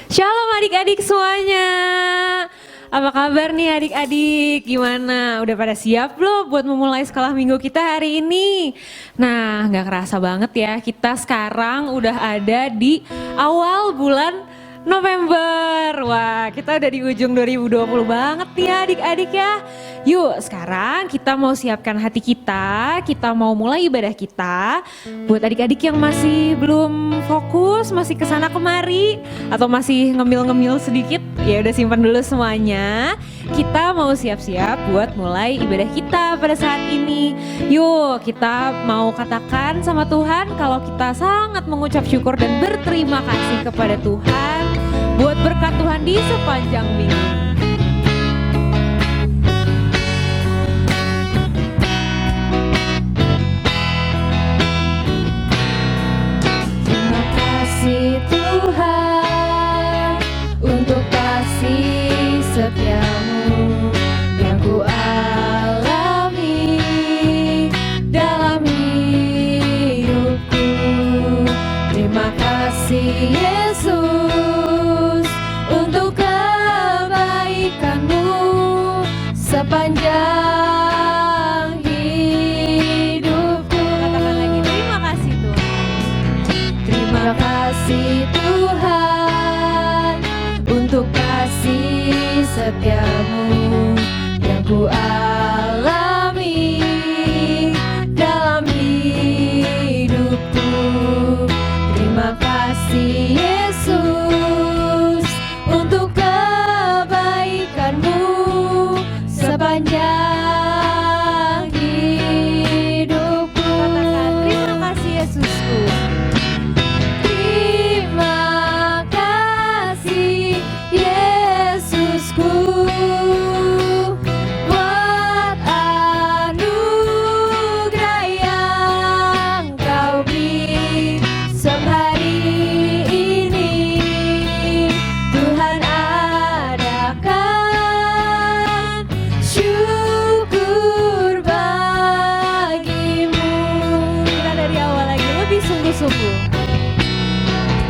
Shalom adik-adik semuanya. Apa kabar nih adik-adik? Gimana? Udah pada siap belum buat memulai sekolah minggu kita hari ini? Nah, gak kerasa banget ya, kita sekarang udah ada di awal bulan November. Wah, kita udah di ujung 2020 banget nih adik-adik ya. Yuk, sekarang kita mau siapkan hati kita mau mulai ibadah kita. Buat adik-adik yang masih belum fokus, masih kesana kemari, atau masih ngemil-ngemil sedikit, ya udah simpan dulu semuanya. Kita mau siap-siap buat mulai ibadah kita pada saat ini. Yuk, kita mau katakan sama Tuhan kalau kita sangat mengucap syukur dan berterima kasih kepada Tuhan buat berkat Tuhan di sepanjang minggu. Terima kasih Tuhan untuk kasih setiamu yang ku alami dalam hidupku. Terima kasih Yesus untuk kebaikanmu sepanjang hidupku. Katakan lagi, terima kasih Tuhan. Terima kasih Tuhan untuk kasih setiamu yang ku alami dalam hidupku. Terima kasih Yesus untuk kebaikanmu sepanjang hidupku. Katakan, terima kasih Yesusku. Terima kasih Yesusku buat anugerah yang kau beri sehari ini. Tuhan adakan syukur bagimu. Kita dari awal lagi lebih sungguh-sungguh.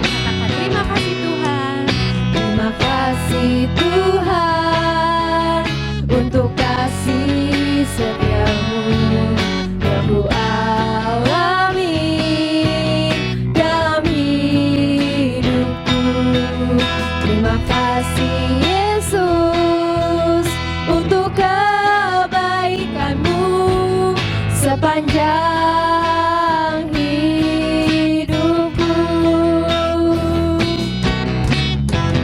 Katakan, terima kasih Tuhan. Terima kasih Tuhan untuk kasih setiamu yang ku alami dalam hidupku. Terima kasih Yesus untuk kebaikanmu sepanjang hidupku.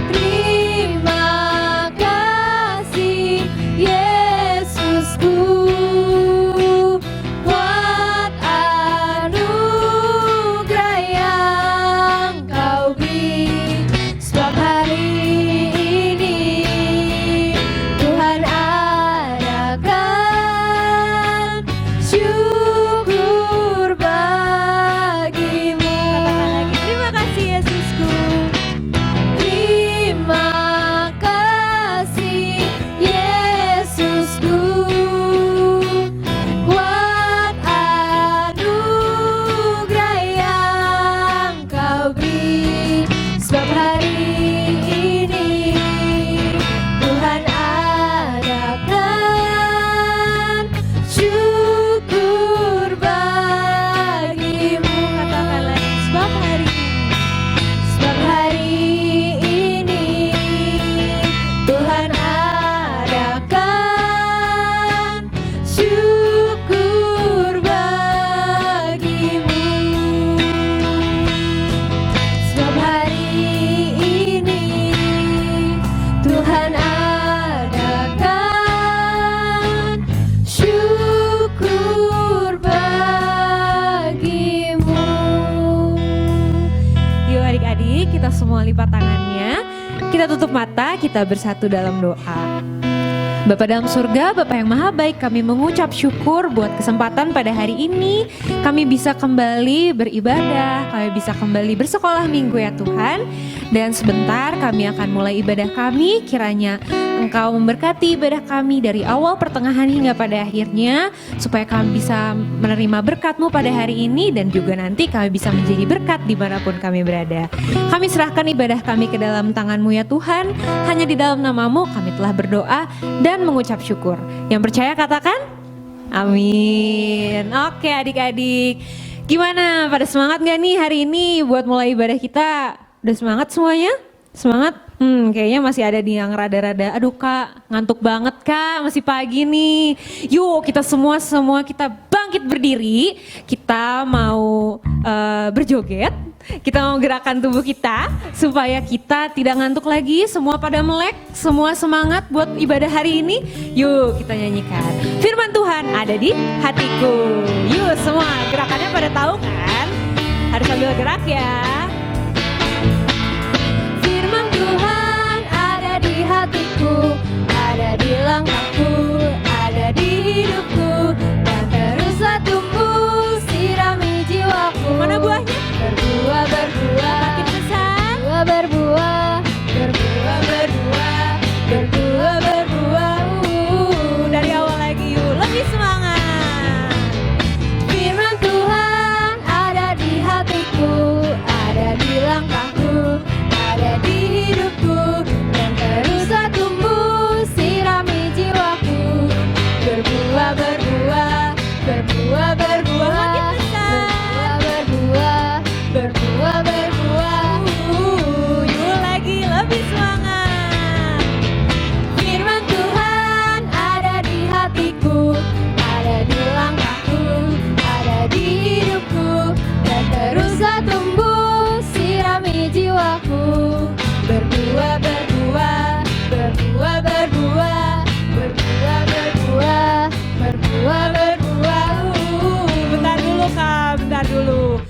Terima kasih Yesusku buat anugerah yang kau beri. Sebab hari ini Tuhan adakan syukur bagimu. Katakan lagi, terima kasih Yesusku. Terima kasih Yesusku buat anugerah yang kau beri. Sebab hari ini Tuhan adakan syukur bagimu. Katakan lagi, sebab hari ini Tuhan adakan syukur bagimu. Sebab hari ini Tuhan adakan syukur bagimu. Yuk adik-adik, kita semua lipat tangannya, kita tutup mata, kita bersatu dalam doa. Bapa dalam surga, Bapa yang maha baik, kami mengucap syukur buat kesempatan pada hari ini. Kami bisa kembali beribadah, kami bisa kembali bersekolah minggu ya Tuhan. Dan sebentar kami akan mulai ibadah kami, kiranya Engkau memberkati ibadah kami dari awal pertengahan hingga pada akhirnya, supaya kami bisa menerima berkat-Mu pada hari ini dan juga nanti kami bisa menjadi berkat dimanapun kami berada. Kami serahkan ibadah kami ke dalam tangan-Mu ya Tuhan, hanya di dalam nama-Mu kami telah berdoa dan mengucap syukur. Yang percaya katakan amin. Oke adik-adik, gimana? Pada semangat gak nih hari ini buat mulai ibadah kita? Udah semangat semuanya? Semangat? Kayaknya masih ada nih yang rada-rada, aduh kak ngantuk banget kak, masih pagi nih. Yuk kita semua kita bangkit berdiri, kita mau berjoget, kita mau gerakan tubuh kita supaya kita tidak ngantuk lagi, semua pada melek, semua semangat buat ibadah hari ini. Yuk kita nyanyikan, firman Tuhan ada di hatiku. Yuk semua gerakannya pada tahu kan? Harus sambil gerak ya. Hatiku, ada di langkahku, ada di hidupku, dan teruslah tumbuh, sirami jiwaku. Mana buahnya? Berbuah, berbuah, makin besar. Berbuah, berbuah, berbuah, berbuah, berbuah. Dari awal lagi yuk, lebih semangat. Firman Tuhan ada di hatiku, ada di langkahku, ada di hidupku. Teruslah tumbuh, sirami jiwaku. Berbuah, berbuah, berbuah, berbuah, makin besar. Berbuah, berbuah, berbuah, berbuah. Yuk lagi lebih semangat. Firman Tuhan ada di hatiku, ada di langkahku, ada di hidupku. Dan teruslah tumbuh, sirami jiwaku. Berbuah, berbuah, berbuah, berbuah, berbuah, berbuah, berbuah, berbuah. Bentar dulu kak, bentar dulu.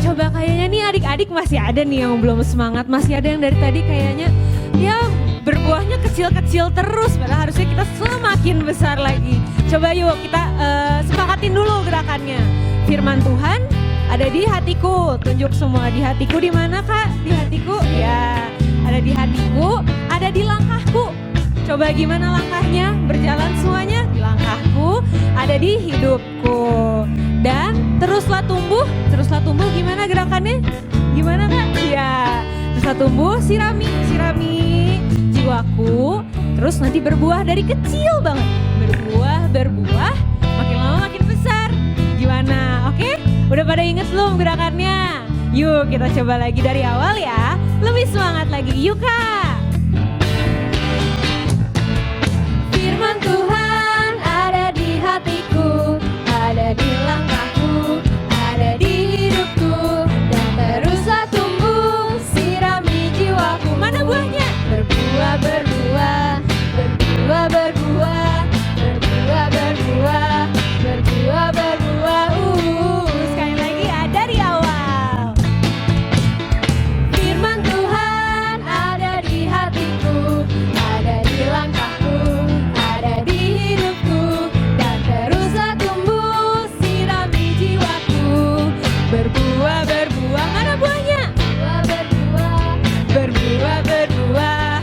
Coba kayaknya nih adik-adik masih ada nih yang belum semangat, masih ada yang dari tadi kayaknya ya berbuahnya kecil-kecil terus, padahal harusnya kita semakin besar lagi. Coba yuk kita semangatin dulu gerakannya. Firman Tuhan ada di hatiku, tunjuk semua di hatiku di mana kak? Di hatiku ya. Ada di hatiku, ada di langkahku. Coba gimana langkahnya? Berjalan semuanya di langkahku, ada di hidupku. Dan teruslah tumbuh gimana gerakannya? Gimana kak? Ya, teruslah tumbuh, sirami jiwaku. Terus nanti berbuah dari kecil banget. Berbuah, makin lama makin besar. Gimana? Oke? Udah pada inget belum gerakannya? Yuk kita coba lagi dari awal ya. Lebih semangat lagi, yuk kak. Firman Tuhan ada di hatiku, ada di langkahku, ada di hidupku. Dan teruslah tumbuh, sirami jiwaku. Mana buahnya? Berbuah, berbuah, berbuah, berbuah, berbuah, berbuah, berbuah, berbuah. Sekali lagi ya dari awal. Firman Tuhan ada di hatiku, ada di langkahku, ada di hidupku. Dan teruslah tumbuh, sirami jiwaku. Berbuah, mana buahnya? Berbuah, berbuah,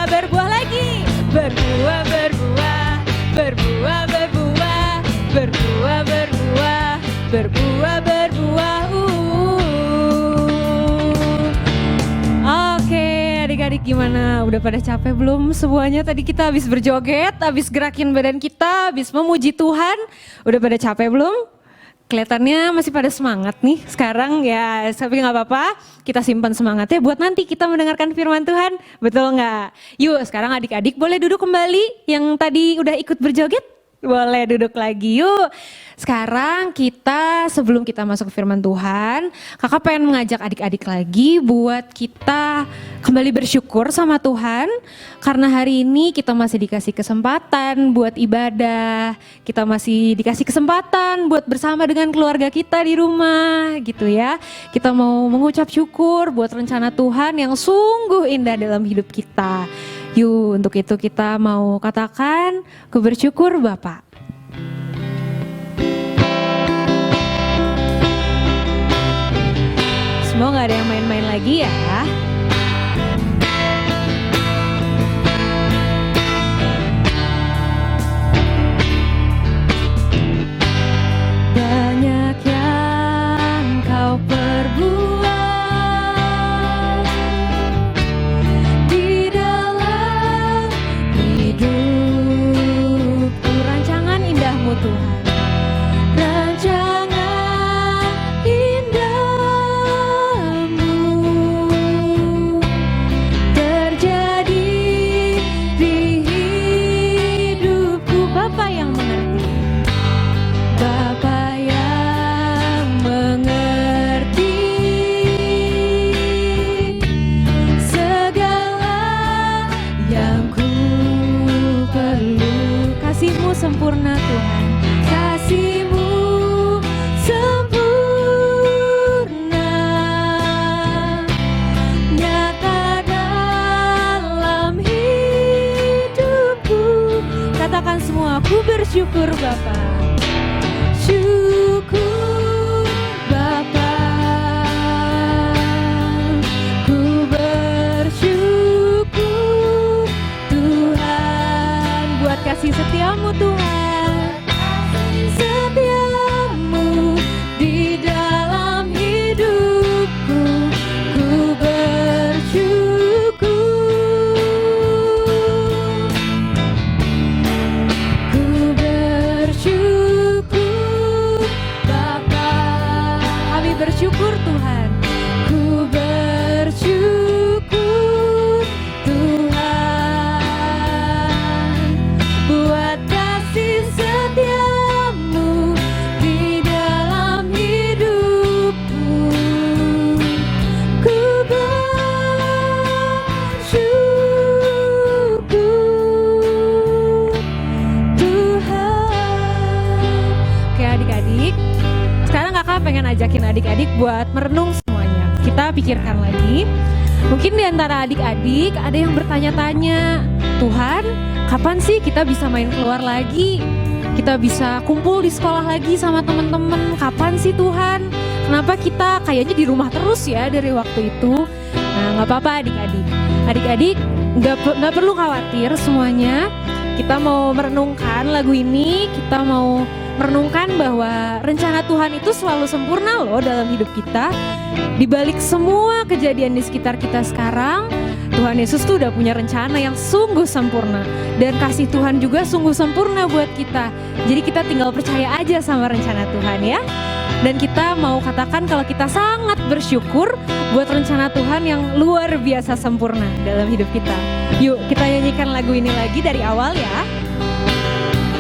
Berbuah lagi. Berbuah, Oke adik-adik gimana? Udah pada capek belum semuanya? Tadi kita habis berjoget, habis gerakin badan kita, habis memuji Tuhan. Udah pada capek belum? Kelihatannya masih pada semangat nih sekarang ya, tapi gak apa-apa, kita simpan semangatnya buat nanti kita mendengarkan firman Tuhan, betul gak? Yuk sekarang adik-adik boleh duduk kembali yang tadi udah ikut berjoget, boleh duduk lagi yuk. Sekarang kita sebelum kita masuk ke firman Tuhan, kakak pengen mengajak adik-adik lagi buat kita kembali bersyukur sama Tuhan. Karena hari ini kita masih dikasih kesempatan buat ibadah, kita masih dikasih kesempatan buat bersama dengan keluarga kita di rumah gitu ya. Kita mau mengucap syukur buat rencana Tuhan yang sungguh indah dalam hidup kita. Yuk untuk itu kita mau katakan, ku bersyukur Bapak. Semoga gak ada yang main-main lagi ya. sama-sama ku bersyukur Bapa. Syukur Bapa, ku bersyukur Tuhan buat kasih setiamu Tuhan, setiamu di dalam hidupku, ku bersyukur, ku bersyukur Bapa, kami bersyukur Tuhan, ku bersyukur Tuhan buat kasih setiamu di dalam hidupku, ku bersyukur Tuhan. Oke adik-adik, sekarang kakak pengen ajakin adik-adik buat merenung semuanya. Kita pikirkan lagi. Mungkin di antara adik-adik ada yang bertanya-tanya, Tuhan, kapan sih kita bisa main keluar lagi? Kita bisa kumpul di sekolah lagi sama teman-teman. Kapan sih Tuhan? Kenapa kita kayaknya di rumah terus ya dari waktu itu? Nah, nggak apa-apa adik-adik. Adik-adik nggak perlu khawatir semuanya. Kita mau merenungkan lagu ini. Kita mau merenungkan bahwa rencana Tuhan itu selalu sempurna loh dalam hidup kita. Di balik semua kejadian di sekitar kita sekarang, Tuhan Yesus tuh udah punya rencana yang sungguh sempurna. Dan kasih Tuhan juga sungguh sempurna buat kita. Jadi kita tinggal percaya aja sama rencana Tuhan ya. Dan kita mau katakan kalau kita sangat bersyukur buat rencana Tuhan yang luar biasa sempurna dalam hidup kita. Yuk kita nyanyikan lagu ini lagi dari awal ya.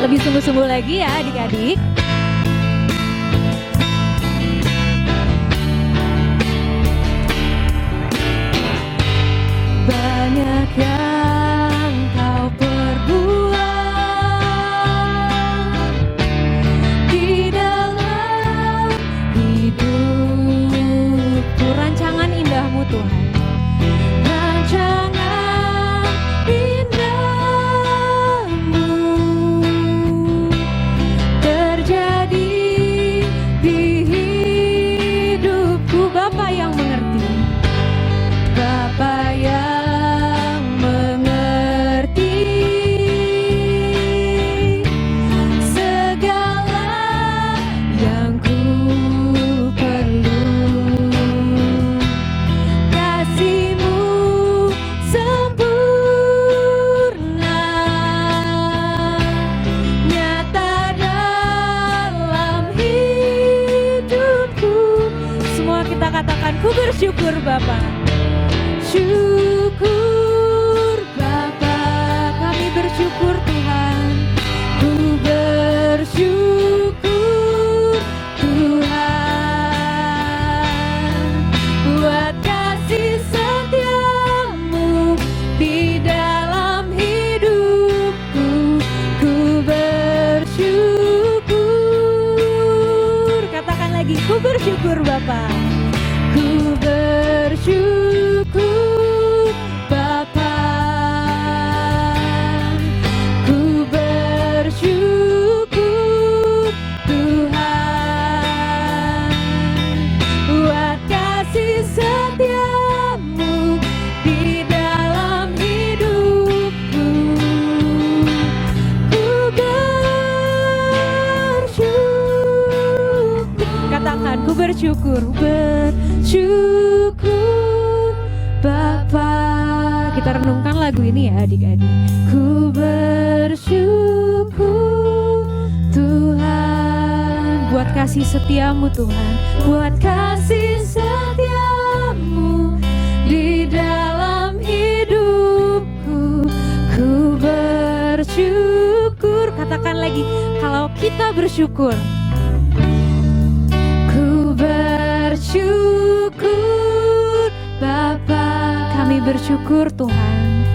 Lebih sungguh-sungguh lagi ya adik-adik. Banyak yang kau perbuat di dalam hidupku. Rancangan indahmu Tuhan, rancangan indahmu terjadi di hidupku. Bapa yang mengerti, Bapa yang mengerti segala yang ku perlu. Kasih-Mu sempurna nyata dalam hidupku. Semua kita katakan, ku bersyukur Bapa. Syukur Bapa, kami bersyukur Tuhan. Ku bersyukur Tuhan buat kasih setiamu di dalam hidupku. Ku bersyukur. Katakan lagi, ku bersyukur Bapa. Ku bersyukur Bapa, ku bersyukur Tuhan buat kasih setiamu di dalam hidupku. Ku bersyukur. Katakan, ku bersyukur, bersyukur Bapa. Kita renungkan lagu ini ya adik-adik. Ku bersyukur Tuhan buat kasih setiamu Tuhan, buat kasih setiamu di dalam hidupku. Ku bersyukur. Katakan lagi, kalau kita bersyukur. Ku bersyukur Bapa, kami bersyukur Tuhan.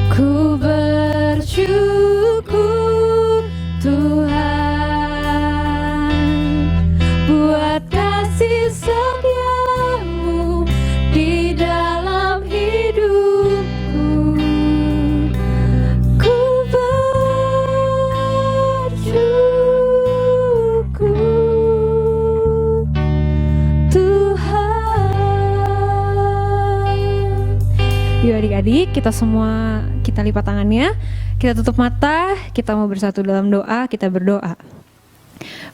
Ku bersyukur Tuhan buat kasih setiamu di dalam hidupku. Ku bersyukur Yuk adik-adik, kita semua kita lipat tangannya, kita tutup mata, kita mau bersatu dalam doa, kita berdoa.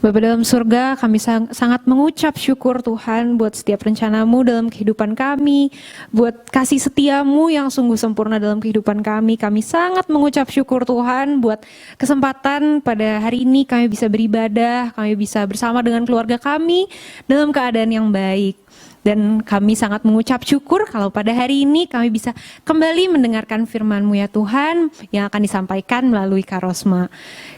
Bapa dalam surga, kami sangat mengucap syukur Tuhan buat setiap rencanamu dalam kehidupan kami, buat kasih setiamu yang sungguh sempurna dalam kehidupan kami. Kami sangat mengucap syukur Tuhan buat kesempatan pada hari ini kami bisa beribadah, kami bisa bersama dengan keluarga kami dalam keadaan yang baik. Dan kami sangat mengucap syukur kalau pada hari ini kami bisa kembali mendengarkan firman-Mu ya Tuhan yang akan disampaikan melalui Karosma.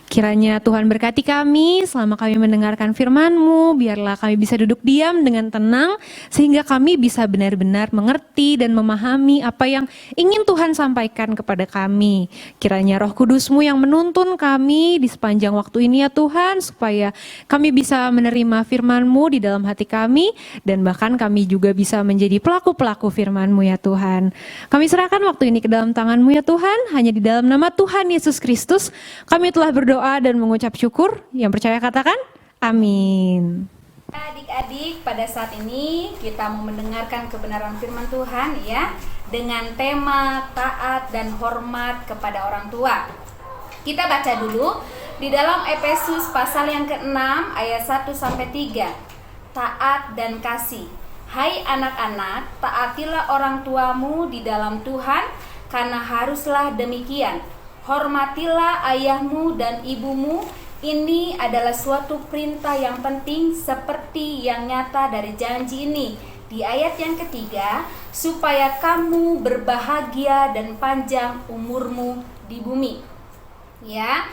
Kiranya Tuhan berkati kami selama kami mendengarkan firman-Mu, biarlah kami bisa duduk diam dengan tenang sehingga kami bisa benar-benar mengerti dan memahami apa yang ingin Tuhan sampaikan kepada kami. Kiranya Roh Kudus-Mu yang menuntun kami di sepanjang waktu ini ya Tuhan, supaya kami bisa menerima firman-Mu di dalam hati kami dan bahkan kami juga bisa menjadi pelaku-pelaku firman-Mu ya Tuhan. Kami serahkan waktu ini ke dalam tangan-Mu ya Tuhan, hanya di dalam nama Tuhan Yesus Kristus kami telah berdoa dan mengucap syukur. Yang percaya katakan amin. Adik-adik, pada saat ini kita mau mendengarkan kebenaran firman Tuhan ya, dengan tema taat dan hormat kepada orang tua. Kita baca dulu di dalam Efesus pasal yang ke-6 ayat 1-3. Taat dan kasih. Hai anak-anak, taatilah orang tuamu di dalam Tuhan, karena haruslah demikian. Hormatilah ayahmu dan ibumu. Ini adalah suatu perintah yang penting seperti yang nyata dari janji ini di ayat yang ketiga, supaya kamu berbahagia dan panjang umurmu di bumi. Ya,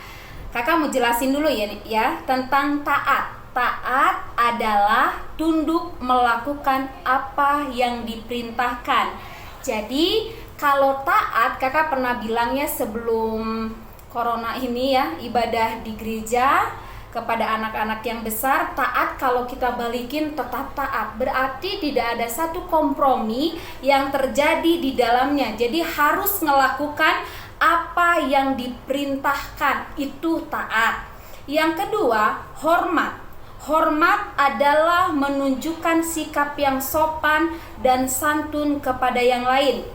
kakak mau jelasin dulu ya tentang taat. Taat adalah tunduk melakukan apa yang diperintahkan. Jadi kalau taat, kakak pernah bilangnya sebelum corona ini ya, ibadah di gereja kepada anak-anak yang besar, taat kalau kita balikin tetap taat. Berarti tidak ada satu kompromi yang terjadi di dalamnya. Jadi harus melakukan apa yang diperintahkan, itu taat. Yang kedua, hormat. Hormat adalah menunjukkan sikap yang sopan dan santun kepada yang lain.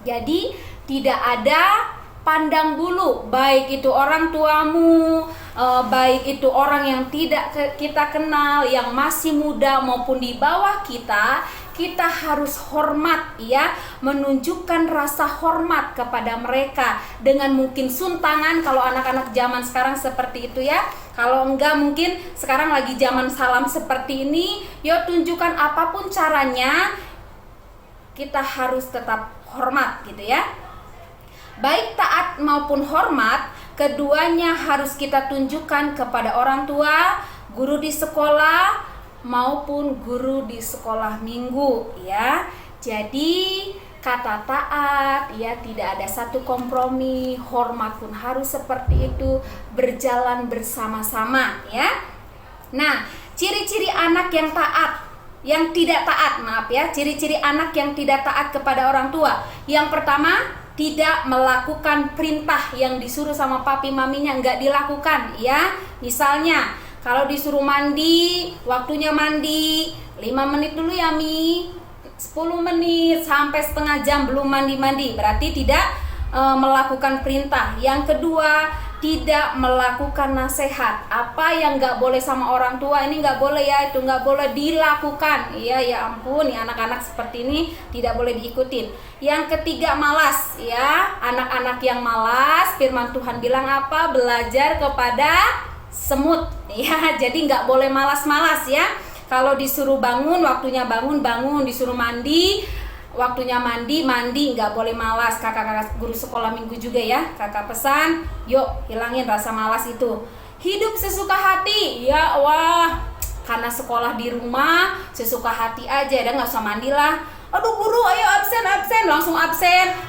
Jadi tidak ada pandang bulu, baik itu orang tuamu, baik itu orang yang tidak kita kenal, yang masih muda maupun di bawah kita harus hormat ya, menunjukkan rasa hormat kepada mereka dengan mungkin suntangan kalau anak-anak zaman sekarang seperti itu ya. Kalau enggak mungkin sekarang lagi zaman salam seperti ini, yuk tunjukkan apapun caranya, kita harus tetap hormat gitu ya. Baik taat maupun hormat, keduanya harus kita tunjukkan kepada orang tua, guru di sekolah maupun guru di sekolah minggu ya. Jadi kata taat ya tidak ada satu kompromi, hormat pun harus seperti itu, berjalan bersama-sama ya. Nah, ciri-ciri anak yang taat, yang tidak taat, maaf ya, ciri-ciri anak yang tidak taat kepada orang tua. Yang pertama, tidak melakukan perintah yang disuruh sama papi maminya, nggak dilakukan ya. Misalnya kalau disuruh mandi, waktunya mandi 5 menit dulu ya Mi, 10 menit sampai setengah jam belum mandi-mandi, berarti tidak melakukan perintah. Yang kedua, tidak melakukan nasihat. Apa yang nggak boleh sama orang tua, ini nggak boleh ya, itu nggak boleh dilakukan. Iya ya ampun, ya anak-anak seperti ini tidak boleh diikutin. Yang ketiga, malas ya, anak-anak yang malas, firman Tuhan bilang apa? Belajar kepada semut ya, jadi nggak boleh malas-malas ya. Kalau disuruh bangun, waktunya bangun, disuruh mandi, waktunya mandi, nggak boleh malas. Kakak-kakak guru sekolah minggu juga ya, kakak pesan, yuk hilangin rasa malas itu. Hidup sesuka hati, ya wah, karena sekolah di rumah, sesuka hati aja, dan nggak usah mandi lah. Aduh guru, ayo absen,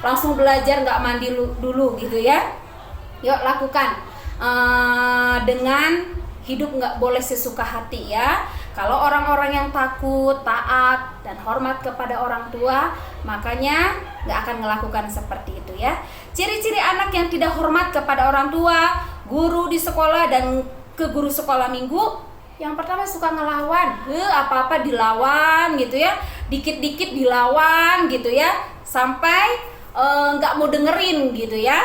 langsung belajar, nggak mandi dulu gitu ya. Yuk lakukan dengan hidup nggak boleh sesuka hati ya. Kalau orang-orang yang takut, taat, dan hormat kepada orang tua, makanya nggak akan melakukan seperti itu ya. Ciri-ciri anak yang tidak hormat kepada orang tua, guru di sekolah, dan ke guru sekolah minggu, yang pertama suka ngelawan, apa-apa dilawan gitu ya, dikit-dikit dilawan gitu ya, sampai nggak mau dengerin gitu ya.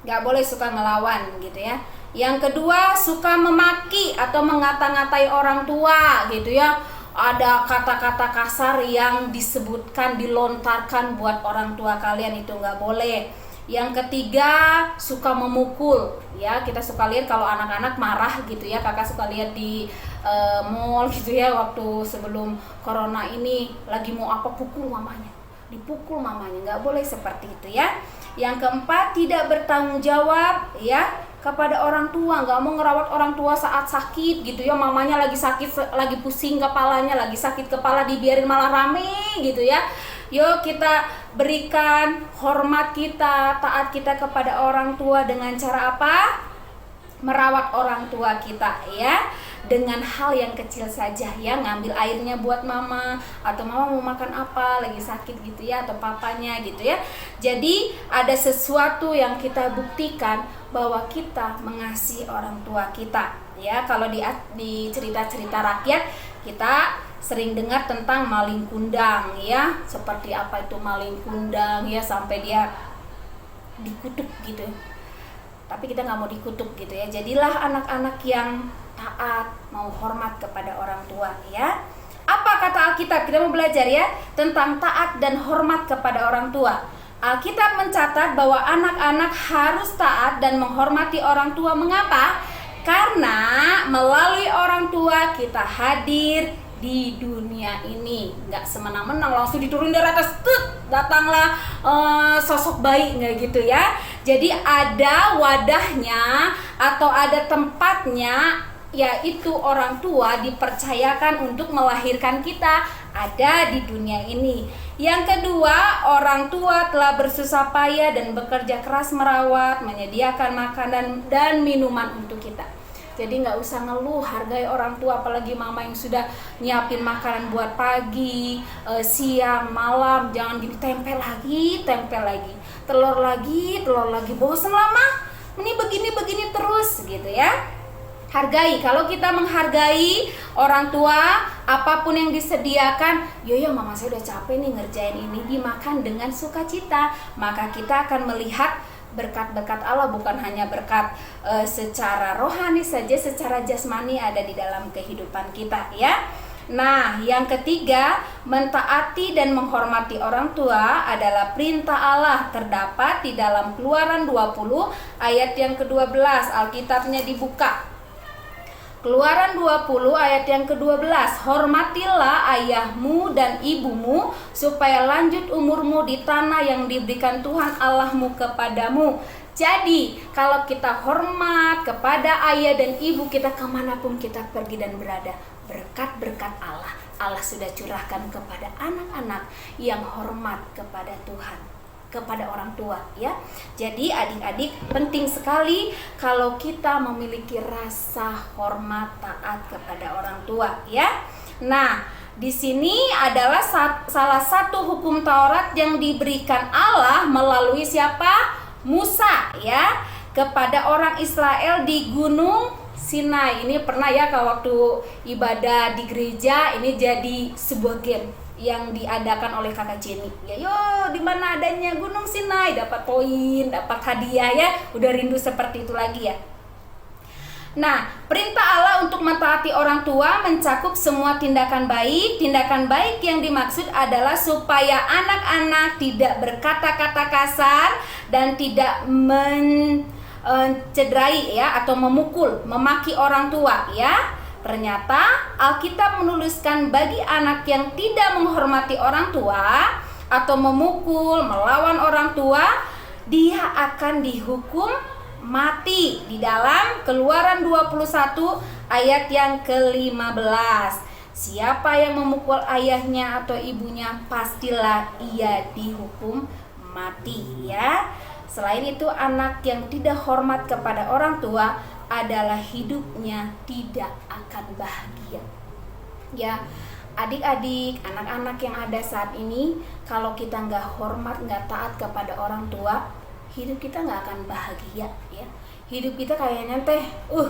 Nggak boleh suka ngelawan gitu ya. Yang kedua, suka memaki atau mengata-ngatai orang tua gitu ya. Ada kata-kata kasar yang disebutkan, dilontarkan buat orang tua kalian, itu nggak boleh. Yang ketiga, suka memukul ya. Kita suka lihat kalau anak-anak marah gitu ya. Kakak suka lihat di mall gitu ya, waktu sebelum corona ini lagi mau apa, pukul mamanya, dipukul mamanya. Nggak boleh seperti itu ya. Yang keempat, tidak bertanggung jawab ya kepada orang tua, nggak mau ngerawat orang tua saat sakit gitu ya. Mamanya lagi sakit, lagi pusing kepalanya, lagi sakit kepala, dibiarin malah rame gitu ya. Yuk kita berikan hormat kita, taat kita kepada orang tua dengan cara apa? Merawat orang tua kita ya, dengan hal yang kecil saja ya. Ngambil airnya buat mama, atau mama mau makan apa, lagi sakit gitu ya, atau papanya gitu ya. Jadi ada sesuatu yang kita buktikan bahwa kita mengasihi orang tua kita ya. Kalau di cerita-cerita rakyat kita sering dengar tentang maling kundang ya, seperti apa itu maling kundang ya, sampai dia dikutuk gitu. Tapi kita nggak mau dikutuk gitu ya. Jadilah anak-anak yang taat, mau hormat kepada orang tua ya. Apa kata Alkitab? Kita mau belajar ya tentang taat dan hormat kepada orang tua. Alkitab mencatat bahwa anak-anak harus taat dan menghormati orang tua. Mengapa? Karena melalui orang tua kita hadir di dunia ini. Nggak semena-mena langsung diturun dari atas, datanglah sosok baik, nggak gitu ya. Jadi ada wadahnya atau ada tempatnya, yaitu orang tua dipercayakan untuk melahirkan kita ada di dunia ini. Yang kedua, orang tua telah bersusah payah dan bekerja keras merawat, menyediakan makanan dan minuman untuk kita. Jadi nggak usah ngeluh, hargai orang tua, apalagi mama yang sudah nyiapin makanan buat pagi, siang, malam. Jangan gini, tempel lagi, telur lagi, bosen lama. Ini begini terus gitu ya. Hargai. Kalau kita menghargai orang tua, apapun yang disediakan, ya mama saya udah capek nih ngerjain ini, dimakan dengan sukacita, maka kita akan melihat berkat-berkat Allah, bukan hanya berkat secara rohani saja, secara jasmani ada di dalam kehidupan kita ya. Nah, yang ketiga, mentaati dan menghormati orang tua adalah perintah Allah, terdapat di dalam Keluaran 20 ayat yang ke-12. Alkitabnya dibuka. Keluaran 20 ayat yang ke-12. Hormatilah ayahmu dan ibumu supaya lanjut umurmu di tanah yang diberikan Tuhan Allahmu kepadamu. Jadi kalau kita hormat kepada ayah dan ibu kita, kemanapun kita pergi dan berada, berkat-berkat Allah sudah curahkan kepada anak-anak yang hormat kepada Tuhan, kepada orang tua ya. Jadi adik-adik, penting sekali kalau kita memiliki rasa hormat, taat kepada orang tua ya. Nah, di sini adalah salah satu hukum Taurat yang diberikan Allah melalui siapa? Musa ya, kepada orang Israel di Gunung Sinai. Ini pernah ya kalau waktu ibadah di gereja, ini jadi sebuah game yang diadakan oleh kakak Jenny. Ya yo, di mana adanya Gunung Sinai, dapat poin, dapat hadiah ya. Udah rindu seperti itu lagi ya. Nah, perintah Allah untuk mentaati orang tua mencakup semua tindakan baik. Tindakan baik yang dimaksud adalah supaya anak-anak tidak berkata-kata kasar dan tidak mencederai ya, atau memukul, memaki orang tua ya. Ternyata Alkitab menuliskan bagi anak yang tidak menghormati orang tua atau memukul, melawan orang tua, dia akan dihukum mati di dalam Keluaran 21 ayat yang ke-15. Siapa yang memukul ayahnya atau ibunya, pastilah ia dihukum mati ya. Selain itu, anak yang tidak hormat kepada orang tua adalah hidupnya tidak akan bahagia. Ya, adik-adik, anak-anak yang ada saat ini, kalau kita nggak hormat, nggak taat kepada orang tua, hidup kita nggak akan bahagia ya. Hidup kita kayaknya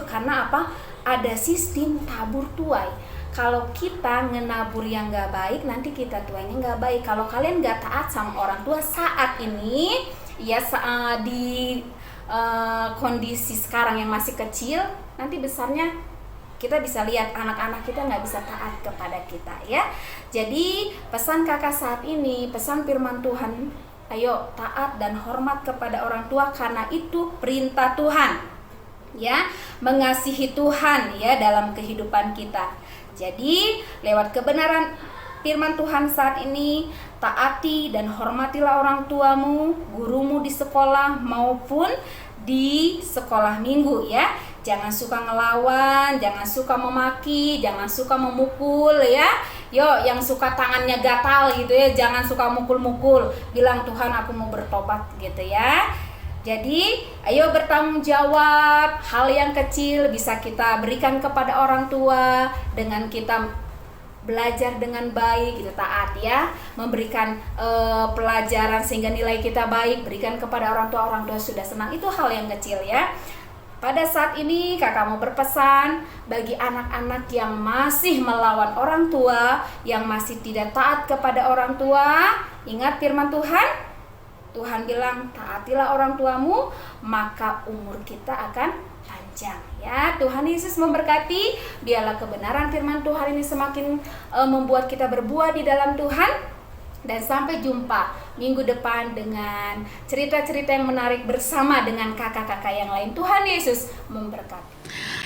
karena apa? Ada sistem tabur tuai. kalau kita ngenabur yang gak baik, nanti kita tuanya gak baik. Kalau kalian gak taat sama orang tua saat ini, ya di kondisi sekarang yang masih kecil, nanti besarnya kita bisa lihat anak-anak kita gak bisa taat kepada kita ya. Jadi pesan kakak saat ini, pesan firman Tuhan, ayo taat dan hormat kepada orang tua karena itu perintah Tuhan. Ya, mengasihi Tuhan ya dalam kehidupan kita. Jadi lewat kebenaran firman Tuhan saat ini, taati dan hormatilah orang tuamu, gurumu di sekolah maupun di sekolah minggu ya. Jangan suka ngelawan, jangan suka memaki, jangan suka memukul ya. Yo, yang suka tangannya gatal gitu ya, jangan suka mukul-mukul. Bilang Tuhan aku mau bertobat gitu ya. Jadi, ayo bertanggung jawab. Hal yang kecil bisa kita berikan kepada orang tua dengan kita belajar dengan baik, gitu, taat ya. Memberikan pelajaran sehingga nilai kita baik, berikan kepada orang tua sudah senang. Itu hal yang kecil ya. Pada saat ini kakak mau berpesan bagi anak-anak yang masih melawan orang tua, yang masih tidak taat kepada orang tua, ingat firman Tuhan. Tuhan bilang taatilah orang tuamu maka umur kita akan panjang ya. Tuhan Yesus memberkati. Biarlah kebenaran firman Tuhan ini semakin membuat kita berbuah di dalam Tuhan. Dan sampai jumpa minggu depan dengan cerita-cerita yang menarik bersama dengan kakak-kakak yang lain. Tuhan Yesus memberkati.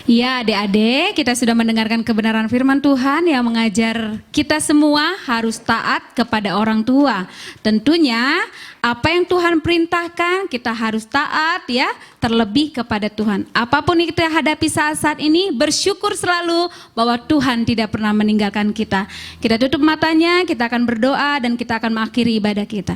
Ya adik-adik, kita sudah mendengarkan kebenaran firman Tuhan yang mengajar kita semua harus taat kepada orang tua. Tentunya apa yang Tuhan perintahkan kita harus taat ya, terlebih kepada Tuhan. Apapun yang kita hadapi saat-saat ini, bersyukur selalu bahwa Tuhan tidak pernah meninggalkan kita. Kita tutup matanya, kita akan berdoa dan kita akan mengakhiri ibadah kita.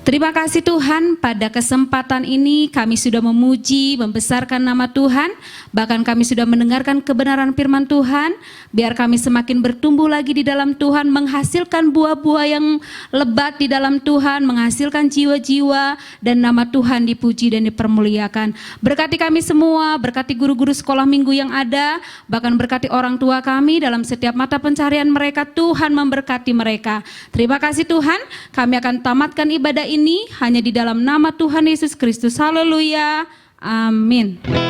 Terima kasih Tuhan, pada kesempatan ini kami sudah memuji, membesarkan nama Tuhan, bahkan kami sudah mendengarkan kebenaran firman Tuhan. Biar kami semakin bertumbuh lagi di dalam Tuhan, menghasilkan buah-buah yang lebat di dalam Tuhan, menghasilkan jiwa-jiwa, dan nama Tuhan dipuji dan dipermuliakan. Berkati kami semua, berkati guru-guru sekolah minggu yang ada, bahkan berkati orang tua kami dalam setiap mata pencarian mereka. Tuhan memberkati mereka. Terima kasih Tuhan, kami akan tamatkan ibadah ini hanya di dalam nama Tuhan Yesus Kristus. Haleluya, amin.